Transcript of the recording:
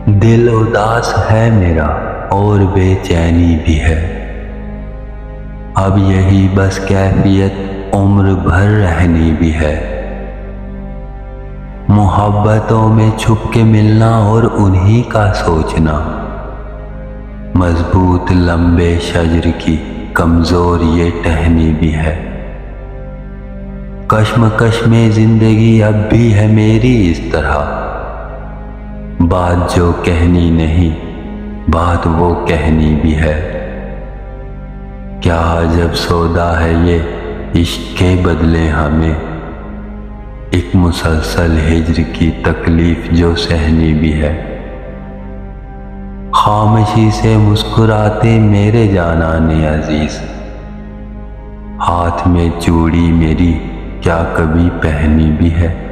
दिल उदास है मेरा और बेचैनी भी है। अब यही बस कैफियत उम्र भर रहनी भी है। मोहब्बतों में छुप के मिलना और उन्हीं का सोचना। मजबूत लंबे शजर की कमजोर ये टहनी भी है। कश्मकश में जिंदगी अब भी है मेरी इस तरह। बात जो कहनी नहीं, बात वो कहनी भी है। क्या अजब सौदा है ये इश्क के बदले हमें, एक मुसलसल हिज्र की तकलीफ जो सहनी भी है। खामोशी से मुस्कुराते मेरे जानाने अजीज, हाथ में चूड़ी मेरी क्या कभी पहनी भी है।